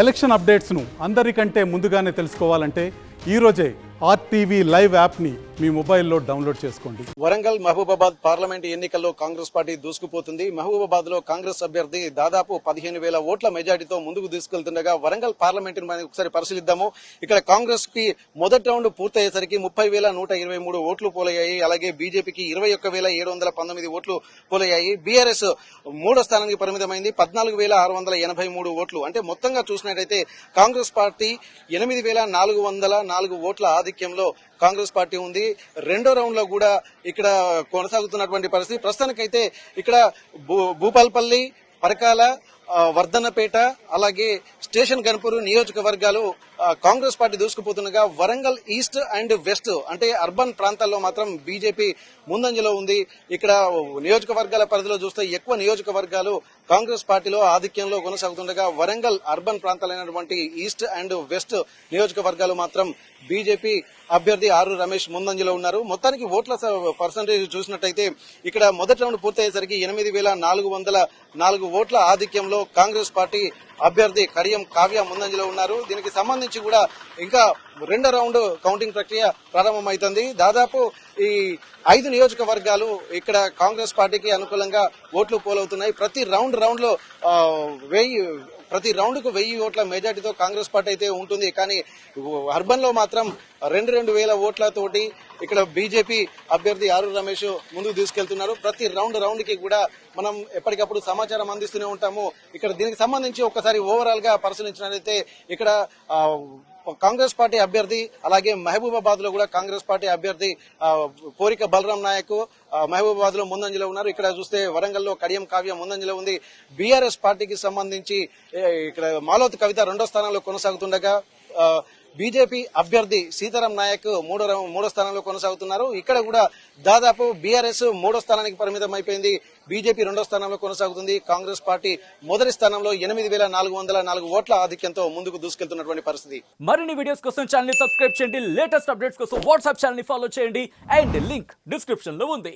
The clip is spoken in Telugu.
ఎలక్షన్ అప్డేట్స్ను అందరికంటే ముందుగానే తెలుసుకోవాలంటే ఈరోజే ఆర్టీవీ లైవ్ యాప్ని మీ మొబైల్లో డౌన్లోడ్ చేసుకోండి. వరంగల్ మహబూబాబాద్ పార్లమెంట్ ఎన్నికల్లో కాంగ్రెస్ పార్టీ దూసుకుపోతుంది. మహబూబాబాద్ లో కాంగ్రెస్ అభ్యర్థి దాదాపు 15,000 ఓట్ల మెజార్టీతో ముందుకు దూసుకెళ్తుండగా వరంగల్ పార్లమెంట్ మనం ఒకసారి పరిశీలిద్దాము. ఇక్కడ కాంగ్రెస్ కి మొదటి రౌండ్ పూర్తయ్యేసరికి 30,123 ఓట్లు పోలయ్యాయి. అలాగే బీజేపీకి 21,719 ఓట్లు పోలయ్యాయి. బీఆర్ఎస్ మూడో స్థానానికి పరిమితమైంది 14,683 ఓట్లు. అంటే మొత్తంగా చూసినట్టయితే కాంగ్రెస్ పార్టీ 8,404 ఓట్ల ఆధిక్యంలో కాంగ్రెస్ పార్టీ ఉంది. రెండో రౌండ్ లో కూడా ఇక్కడ కొనసాగుతున్నటువంటి పరిస్థితి. ప్రస్తుతానికైతే ఇక్కడ భూపాల్పల్లి, పరకాల, వర్ధన్నపేట, అలాగే స్టేషన్ గన్పూర్ నియోజకవర్గాలు కాంగ్రెస్ పార్టీ దూసుకుపోతుండగా వరంగల్ ఈస్ట్ అండ్ వెస్ట్ అంటే అర్బన్ ప్రాంతాల్లో మాత్రం బీజేపీ ముందంజలో ఉంది. ఇక్కడ నియోజకవర్గాల పరిధిలో చూస్తే ఎక్కువ నియోజకవర్గాలు కాంగ్రెస్ పార్టీలో ఆధిక్యంలో కొనసాగుతుండగా వరంగల్ అర్బన్ ప్రాంతాలైనటువంటి ఈస్ట్ అండ్ వెస్ట్ నియోజకవర్గాలు మాత్రం బీజేపీ అభ్యర్థి ఆరు రమేష్ ముందంజలో ఉన్నారు. మొత్తానికి ఓట్ల పర్సంటేజ్ చూసినట్టయితే ఇక్కడ మొదటి రౌండ్ పూర్తయ్యేసరికి 8,404 ఓట్ల ఆధిక్యంలో కాంగ్రెస్ పార్టీ అభ్యర్థి కడియం కావ్య ముందంజలో ఉన్నారు. దీనికి సంబంధించి కూడా ఇంకా రెండో రౌండ్ కౌంటింగ్ ప్రక్రియ ప్రారంభమవుతుంది. దాదాపు ఈ 5 నియోజకవర్గాలు ఇక్కడ కాంగ్రెస్ పార్టీకి అనుకూలంగా ఓట్లు పోలవుతున్నాయి. ప్రతి రౌండ్ లో ప్రతి రౌండ్ కు 1000 ఓట్ల మెజార్టీతో కాంగ్రెస్ పార్టీ అయితే ఉంటుంది. కానీ అర్బన్ లో మాత్రం 2,000 ఓట్లతోటి ఇక్కడ బీజేపీ అభ్యర్థి ఆరు రమేష్ ముందుకు తీసుకెళ్తున్నారు. ప్రతి రౌండ్ కి కూడా మనం ఎప్పటికప్పుడు సమాచారం అందిస్తూనే ఉంటాము. ఇక్కడ దీనికి సంబంధించి ఒకసారి ఓవరాల్ గా పరిశీలించినట్లయితే ఇక్కడ కాంగ్రెస్ పార్టీ అభ్యర్థి అలాగే మహబూబాబాద్ లో కూడా కాంగ్రెస్ పార్టీ అభ్యర్థి పోరిక బలరాం నాయక్ మహబూబాబాద్ లో ముందంజలో ఉన్నారు. ఇక్కడ చూస్తే వరంగల్ లో కడియం కావ్య ముందంజలో ఉంది. బీఆర్ఎస్ పార్టీకి సంబంధించి ఇక్కడ మాలోత్ కవిత రెండో స్థానంలో కొనసాగుతుండగా బీజేపీ అభ్యర్థి సీతారాం నాయక్ మూడో స్థానంలో కొనసాగుతున్నారు. ఇక్కడ కూడా దాదాపు బీఆర్ఎస్ మూడో స్థానానికి పరిమితం అయిపోయింది. బీజేపీ రెండో స్థానంలో కొనసాగుతుంది. కాంగ్రెస్ పార్టీ మొదటి స్థానంలో 8,404 ఓట్ల ఆధిక్యంతో ముందుకు దూసుకెళ్తున్నటువంటి పరిస్థితి. మరిన్ని వీడియోస్ కోసం ఛానల్ ని సబ్స్క్రైబ్ చేయండి. లేటెస్ట్ అప్డేట్స్ కోసం వాట్సాప్ ఛానల్ ని ఫాలో చేయండి. అండ్ లింక్ డిస్క్రిప్షన్ లో ఉంది.